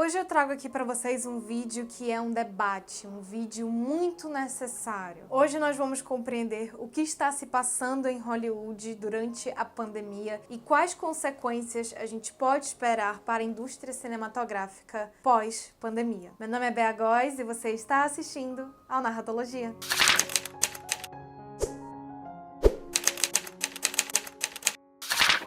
Hoje eu trago aqui para vocês um vídeo que é um debate, um vídeo muito necessário. Hoje nós vamos compreender o que está se passando em Hollywood durante a pandemia e quais consequências a gente pode esperar para a indústria cinematográfica pós-pandemia. Meu nome é Bea Góes e você está assistindo ao Narratologia.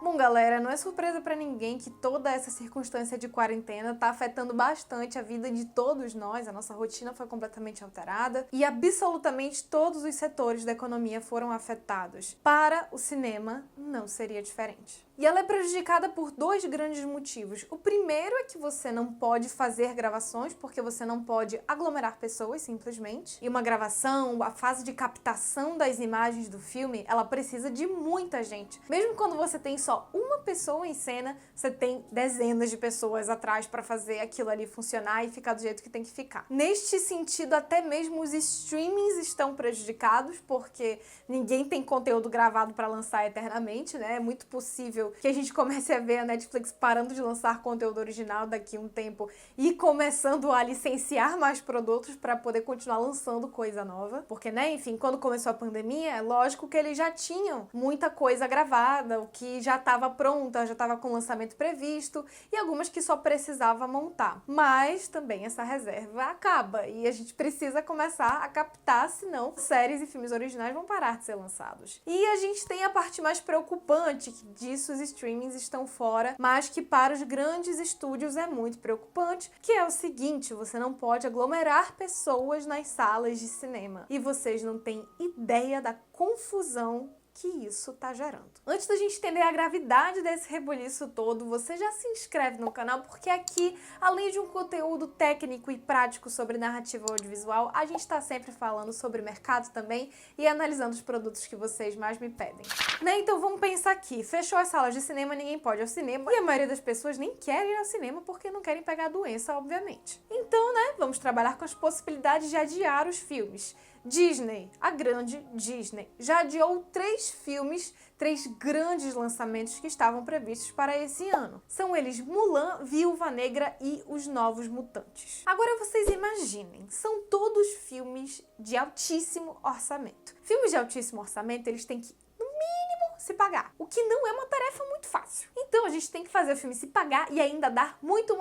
Bom, galera, não é surpresa pra ninguém que toda essa circunstância de quarentena tá afetando bastante a vida de todos nós, a nossa rotina foi completamente alterada e absolutamente todos os setores da economia foram afetados. Para o cinema, não seria diferente. E ela é prejudicada por dois grandes motivos. O primeiro é que você não pode fazer gravações, porque você não pode aglomerar pessoas, simplesmente. E uma gravação, a fase de captação das imagens do filme, ela precisa de muita gente. Mesmo quando você tem só uma pessoa em cena, você tem dezenas de pessoas atrás para fazer aquilo ali funcionar e ficar do jeito que tem que ficar. Neste sentido, até mesmo os streamings estão prejudicados, porque ninguém tem conteúdo gravado para lançar eternamente, né? É muito possível que a gente comece a ver a Netflix parando de lançar conteúdo original daqui a um tempo e começando a licenciar mais produtos para poder continuar lançando coisa nova. Porque, né, enfim, quando começou a pandemia, é lógico que eles já tinham muita coisa gravada, o que já estava pronta, já estava com lançamento previsto e algumas que só precisava montar. Mas também essa reserva acaba e a gente precisa começar a captar, senão séries e filmes originais vão parar de ser lançados. E a gente tem a parte mais preocupante, que disso os streamings estão fora, mas que para os grandes estúdios é muito preocupante, que é o seguinte: você não pode aglomerar pessoas nas salas de cinema. E vocês não têm ideia da confusão que isso tá gerando. Antes da gente entender a gravidade desse rebuliço todo, você já se inscreve no canal, porque aqui, além de um conteúdo técnico e prático sobre narrativa audiovisual, a gente tá sempre falando sobre mercado também e analisando os produtos que vocês mais me pedem. Né? Então vamos pensar aqui, fechou as salas de cinema, ninguém pode ir ao cinema e a maioria das pessoas nem quer ir ao cinema porque não querem pegar a doença, obviamente. Então, né, vamos trabalhar com as possibilidades de adiar os filmes. Disney, a grande Disney, já adiou 3 filmes, 3 grandes lançamentos que estavam previstos para esse ano. São eles Mulan, Viúva Negra e Os Novos Mutantes. Agora vocês imaginem, são todos filmes de altíssimo orçamento. Filmes de altíssimo orçamento, eles têm que, no mínimo, se pagar, o que não é uma tarefa muito fácil. Então a gente tem que fazer o filme se pagar e ainda dar muito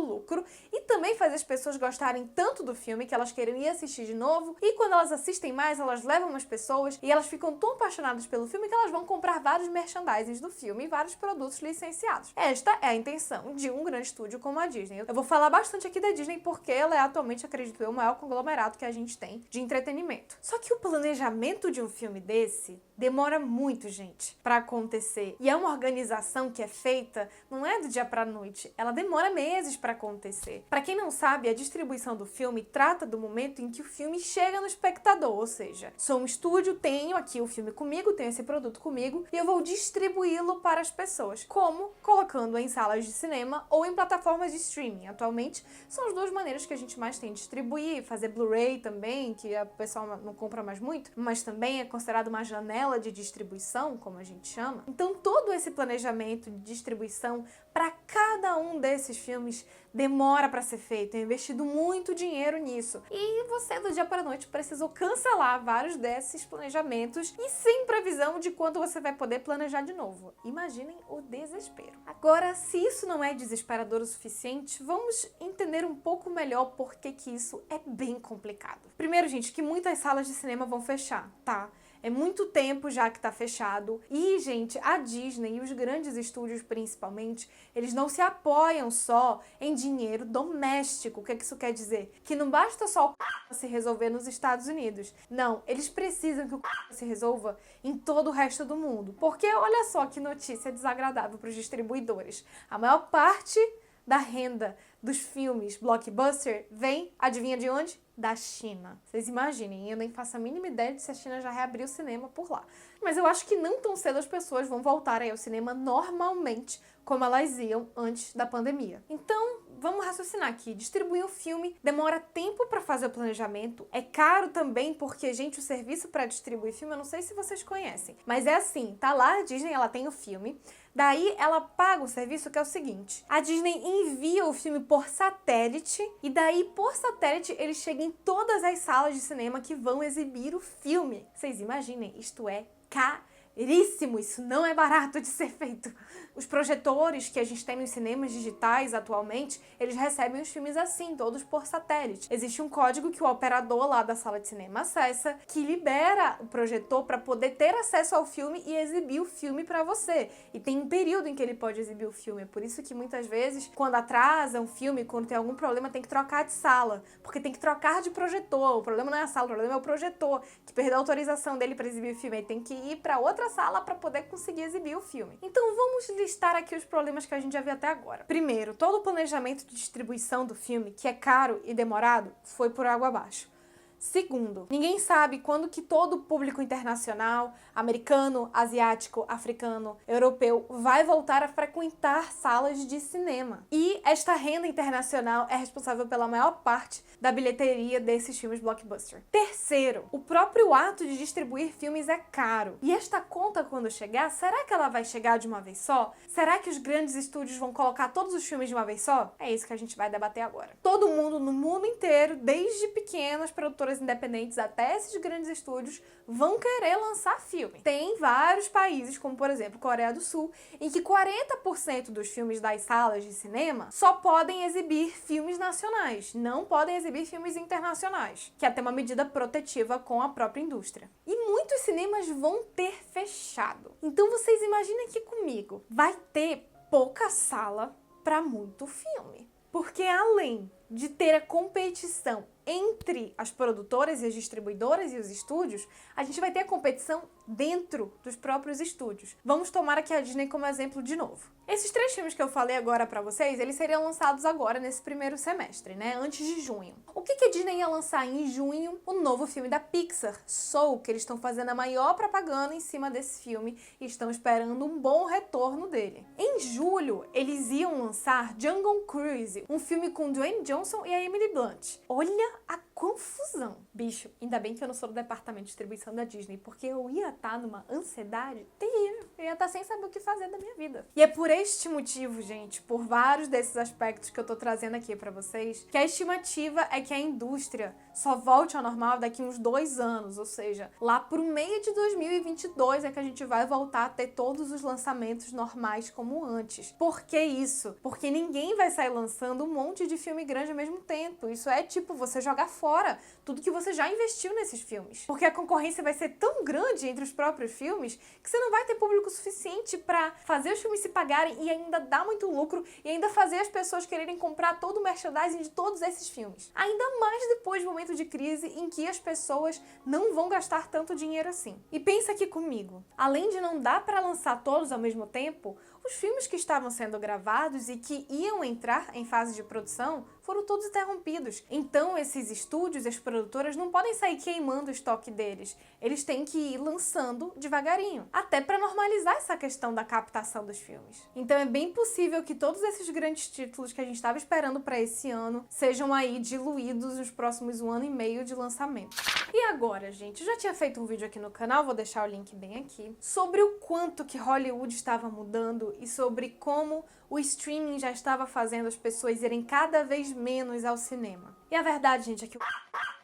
lucro e também fazer as pessoas gostarem tanto do filme que elas queiram ir assistir de novo e quando elas assistem mais, elas levam as pessoas e elas ficam tão apaixonadas pelo filme que elas vão comprar vários merchandisings do filme e vários produtos licenciados. Esta é a intenção de um grande estúdio como a Disney. Eu vou falar bastante aqui da Disney porque ela é atualmente, acredito eu, o maior conglomerado que a gente tem de entretenimento. Só que o planejamento de um filme desse demora muito, gente, para acontecer. E é uma organização que é feita, não é do dia pra noite, ela demora meses para acontecer. Para quem não sabe, a distribuição do filme trata do momento em que o filme chega no espectador, ou seja, sou um estúdio, tenho aqui o filme comigo, tenho esse produto comigo e eu vou distribuí-lo para as pessoas. Como? Colocando em salas de cinema ou em plataformas de streaming. Atualmente, são as duas maneiras que a gente mais tem de distribuir, fazer Blu-ray também, que o pessoal não compra mais muito, mas também é considerado uma janela de distribuição, como a gente chama. Então todo esse planejamento de distribuição para cada um desses filmes demora para ser feito, é investido muito dinheiro nisso. E você do dia para a noite precisou cancelar vários desses planejamentos e sem previsão de quando você vai poder planejar de novo. Imaginem o desespero. Agora, se isso não é desesperador o suficiente, vamos entender um pouco melhor por que isso é bem complicado. Primeiro, gente, que muitas salas de cinema vão fechar, tá? É muito tempo já que tá fechado. E, gente, a Disney e os grandes estúdios, principalmente, eles não se apoiam só em dinheiro doméstico. O que isso quer dizer? Que não basta só o se resolver nos Estados Unidos. Não, eles precisam que o se resolva em todo o resto do mundo. Porque olha só que notícia desagradável para os distribuidores. A maior parte da renda dos filmes blockbuster vem, adivinha de onde? Da China. Vocês imaginem, eu nem faço a mínima ideia de se a China já reabriu o cinema por lá. Mas eu acho que não tão cedo as pessoas vão voltar aí ao cinema normalmente, como elas iam antes da pandemia. Então, vamos raciocinar aqui. Distribuir o filme demora tempo para fazer o planejamento. É caro também porque, gente, o serviço para distribuir filme, eu não sei se vocês conhecem, mas é assim, tá lá a Disney, ela tem o filme, Daí ela paga um serviço que é o seguinte: a Disney envia o filme por satélite e daí por satélite ele chega em todas as salas de cinema que vão exibir o filme. Vocês imaginem, isto é caríssimo, isso não é barato de ser feito. Os projetores que a gente tem nos cinemas digitais atualmente, eles recebem os filmes assim, todos por satélite. Existe um código que o operador lá da sala de cinema acessa, que libera o projetor para poder ter acesso ao filme e exibir o filme para você. E tem um período em que ele pode exibir o filme. É por isso que muitas vezes, quando atrasa um filme, quando tem algum problema, tem que trocar de sala, porque tem que trocar de projetor. O problema não é a sala, o problema é o projetor, que perdeu a autorização dele para exibir o filme. Ele tem que ir para outra sala para poder conseguir exibir o filme. Então vamos listar aqui os problemas que a gente já viu até agora. Primeiro, todo o planejamento de distribuição do filme, que é caro e demorado, foi por água abaixo. Segundo, ninguém sabe quando que todo o público internacional, americano, asiático, africano, europeu, vai voltar a frequentar salas de cinema. E esta renda internacional é responsável pela maior parte da bilheteria desses filmes blockbuster. Terceiro, o próprio ato de distribuir filmes é caro. E esta conta, quando chegar, será que ela vai chegar de uma vez só? Será que os grandes estúdios vão colocar todos os filmes de uma vez só? É isso que a gente vai debater agora. Todo mundo no mundo inteiro, desde pequenas produtoras independentes até esses grandes estúdios, vão querer lançar filme. Tem vários países, como por exemplo Coreia do Sul, em que 40% dos filmes das salas de cinema só podem exibir filmes nacionais, não podem exibir filmes internacionais, que é até uma medida protetiva com a própria indústria. E muitos cinemas vão ter fechado. Então vocês imaginem aqui comigo, vai ter pouca sala para muito filme. Porque além de ter a competição entre as produtoras e as distribuidoras e os estúdios, a gente vai ter a competição dentro dos próprios estúdios. Vamos tomar aqui a Disney como exemplo de novo. Esses 3 filmes que eu falei agora pra vocês, eles seriam lançados agora nesse primeiro semestre, né? Antes de junho. O que a Disney ia lançar em junho? O novo filme da Pixar, Soul, que eles estão fazendo a maior propaganda em cima desse filme e estão esperando um bom retorno dele. Em julho, eles iam lançar Jungle Cruise, um filme com Dwayne Johnson e a Emily Blunt. Olha a confusão. Bicho, ainda bem que eu não sou do departamento de distribuição da Disney, porque eu ia estar numa ansiedade terrível. Eu ia estar sem saber o que fazer da minha vida. E é por este motivo, gente, por vários desses aspectos que eu tô trazendo aqui pra vocês, que a estimativa é que a indústria só volte ao normal daqui uns 2 anos, ou seja, lá pro meio de 2022 é que a gente vai voltar a ter todos os lançamentos normais como antes. Por que isso? Porque ninguém vai sair lançando um monte de filme grande ao mesmo tempo. Isso é tipo você jogar fora tudo que você já investiu nesses filmes. Porque a concorrência vai ser tão grande entre os próprios filmes que você não vai ter público suficiente pra fazer os filmes se pagarem e ainda dar muito lucro e ainda fazer as pessoas quererem comprar todo o merchandising de todos esses filmes. Ainda mais depois do momento de crise em que as pessoas não vão gastar tanto dinheiro assim. E pensa aqui comigo, além de não dar pra lançar todos ao mesmo tempo, os filmes que estavam sendo gravados e que iam entrar em fase de produção foram todos interrompidos. Então, esses estúdios e as produtoras não podem sair queimando o estoque deles. Eles têm que ir lançando devagarinho, até para normalizar essa questão da captação dos filmes. Então, é bem possível que todos esses grandes títulos que a gente estava esperando para esse ano sejam aí diluídos nos próximos 1 ano e meio de lançamento. E agora, gente, eu já tinha feito um vídeo aqui no canal, vou deixar o link bem aqui, sobre o quanto que Hollywood estava mudando e sobre como o streaming já estava fazendo as pessoas irem cada vez menos ao cinema. E a verdade, gente, é que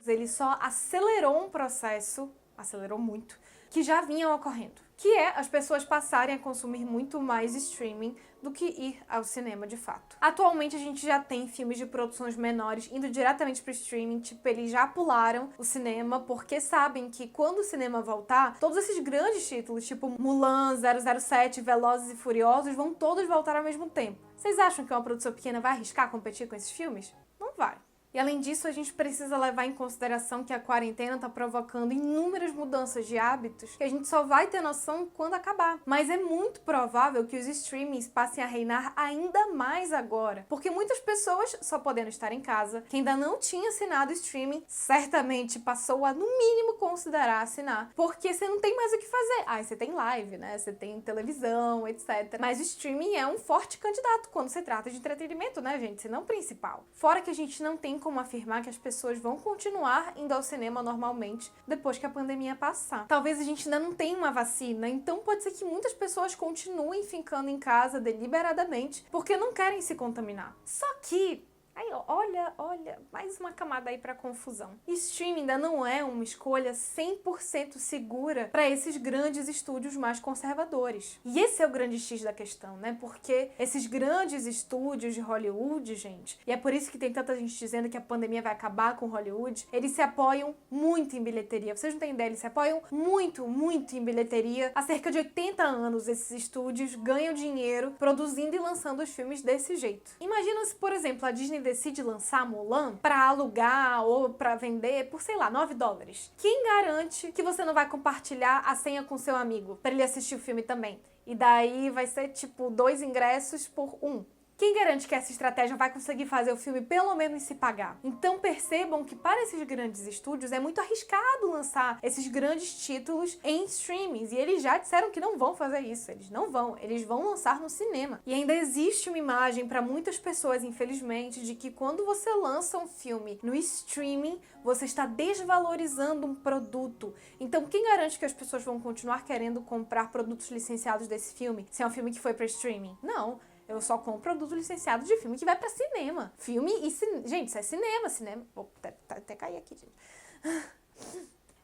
ele só acelerou um processo, acelerou muito, que já vinha ocorrendo, que é as pessoas passarem a consumir muito mais streaming do que ir ao cinema de fato. Atualmente a gente já tem filmes de produções menores indo diretamente pro streaming, tipo, eles já pularam o cinema porque sabem que quando o cinema voltar, todos esses grandes títulos, tipo Mulan, 007, Velozes e Furiosos, vão todos voltar ao mesmo tempo. Vocês acham que uma produção pequena vai arriscar competir com esses filmes? Não vai. E além disso, a gente precisa levar em consideração que a quarentena está provocando inúmeras mudanças de hábitos que a gente só vai ter noção quando acabar. Mas é muito provável que os streamings passem a reinar ainda mais agora, porque muitas pessoas, só podendo estar em casa, que ainda não tinha assinado streaming, certamente passou a, no mínimo, considerar assinar, porque você não tem mais o que fazer. Ah, você tem live, né? Você tem televisão, etc. Mas o streaming é um forte candidato quando se trata de entretenimento, né, gente? Se não principal. Fora que a gente não tem como afirmar que as pessoas vão continuar indo ao cinema normalmente depois que a pandemia passar. Talvez a gente ainda não tenha uma vacina, então pode ser que muitas pessoas continuem ficando em casa deliberadamente porque não querem se contaminar. Só que aí, olha, mais uma camada aí pra confusão. Streaming ainda não é uma escolha 100% segura para esses grandes estúdios mais conservadores. E esse é o grande X da questão, né? Porque esses grandes estúdios de Hollywood, gente, e é por isso que tem tanta gente dizendo que a pandemia vai acabar com Hollywood, eles se apoiam muito em bilheteria. Vocês não têm ideia, eles se apoiam muito em bilheteria. Há cerca de 80 anos, esses estúdios ganham dinheiro produzindo e lançando os filmes desse jeito. Imagina se, por exemplo, a Disney decide lançar Mulan pra alugar ou pra vender por, sei lá, $9. Quem garante que você não vai compartilhar a senha com seu amigo pra ele assistir o filme também? E daí vai ser tipo 2 ingressos por 1. Quem garante que essa estratégia vai conseguir fazer o filme pelo menos se pagar? Então percebam que para esses grandes estúdios é muito arriscado lançar esses grandes títulos em streamings. E eles já disseram que não vão fazer isso. Eles não vão. Eles vão lançar no cinema. E ainda existe uma imagem para muitas pessoas, infelizmente, de que quando você lança um filme no streaming, você está desvalorizando um produto. Então quem garante que as pessoas vão continuar querendo comprar produtos licenciados desse filme, se é um filme que foi para streaming? Não. Eu só compro produto licenciado de filme que vai pra cinema. Filme e cinema. Gente, isso é cinema. Vou até cair aqui, gente.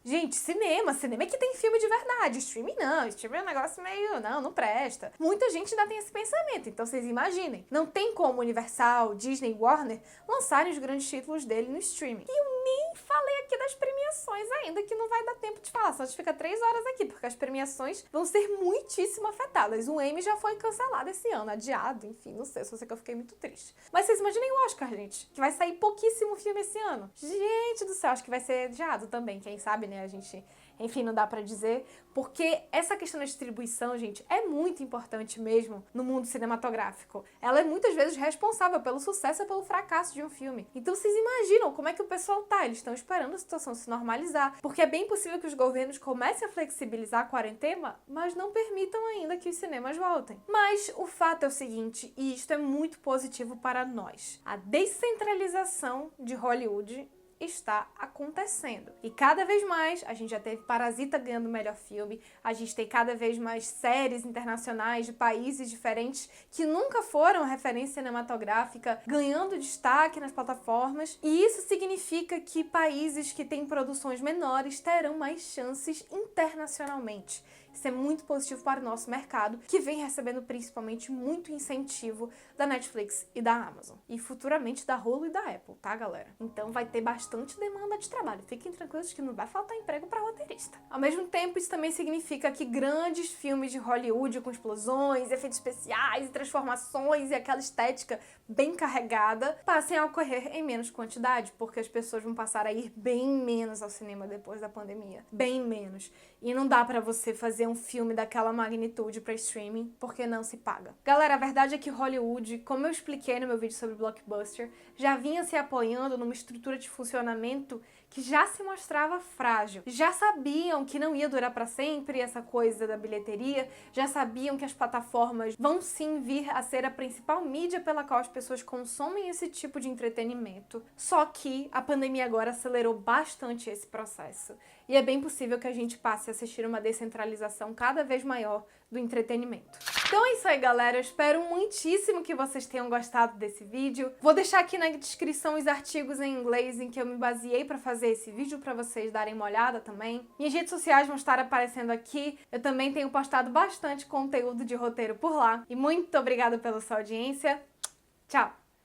Gente, cinema é que tem filme de verdade. Streaming não. Streaming é um negócio meio... Não presta. Muita gente ainda tem esse pensamento. Então vocês imaginem. Não tem como Universal, Disney, Warner lançarem os grandes títulos dele no streaming. E eu nem falei aqui das premiações ainda, que não vai dar tempo de falar. Só a gente fica 3 horas aqui, porque as premiações vão ser muitíssimo afetadas. O Emmy já foi cancelado esse ano, adiado, enfim, não sei, só sei que eu fiquei muito triste. Mas vocês imaginem o Oscar, gente, que vai sair pouquíssimo filme esse ano. Gente do céu, acho que vai ser adiado também, quem sabe, né, a gente... Enfim, não dá pra dizer, porque essa questão da distribuição, gente, é muito importante mesmo no mundo cinematográfico. Ela é muitas vezes responsável pelo sucesso ou pelo fracasso de um filme. Então vocês imaginam como é que o pessoal tá, eles estão esperando a situação se normalizar, porque é bem possível que os governos comecem a flexibilizar a quarentena, mas não permitam ainda que os cinemas voltem. Mas o fato é o seguinte, e isto é muito positivo para nós, a descentralização de Hollywood está acontecendo. E cada vez mais, a gente já teve Parasita ganhando o melhor filme, a gente tem cada vez mais séries internacionais de países diferentes que nunca foram referência cinematográfica ganhando destaque nas plataformas, e isso significa que países que têm produções menores terão mais chances internacionalmente. Isso é muito positivo para o nosso mercado, que vem recebendo principalmente muito incentivo da Netflix e da Amazon. E futuramente da Hulu e da Apple, tá, galera? Então vai ter bastante demanda de trabalho. Fiquem tranquilos que não vai faltar emprego para roteirista. Ao mesmo tempo, isso também significa que grandes filmes de Hollywood com explosões, efeitos especiais e transformações e aquela estética bem carregada passem a ocorrer em menos quantidade, porque as pessoas vão passar a ir bem menos ao cinema depois da pandemia. Bem menos. E não dá pra você fazer um filme daquela magnitude pra streaming, porque não se paga. Galera, a verdade é que Hollywood, como eu expliquei no meu vídeo sobre Blockbuster, já vinha se apoiando numa estrutura de funcionamento que já se mostrava frágil. Já sabiam que não ia durar pra sempre essa coisa da bilheteria, já sabiam que as plataformas vão sim vir a ser a principal mídia pela qual as pessoas consomem esse tipo de entretenimento. Só que a pandemia agora acelerou bastante esse processo. E é bem possível que a gente passe a assistir uma descentralização cada vez maior do entretenimento. Então é isso aí, galera. Eu espero muitíssimo que vocês tenham gostado desse vídeo. Vou deixar aqui na descrição os artigos em inglês em que eu me baseei para fazer esse vídeo, para vocês darem uma olhada também. Minhas redes sociais vão estar aparecendo aqui. Eu também tenho postado bastante conteúdo de roteiro por lá. E muito obrigada pela sua audiência. Tchau!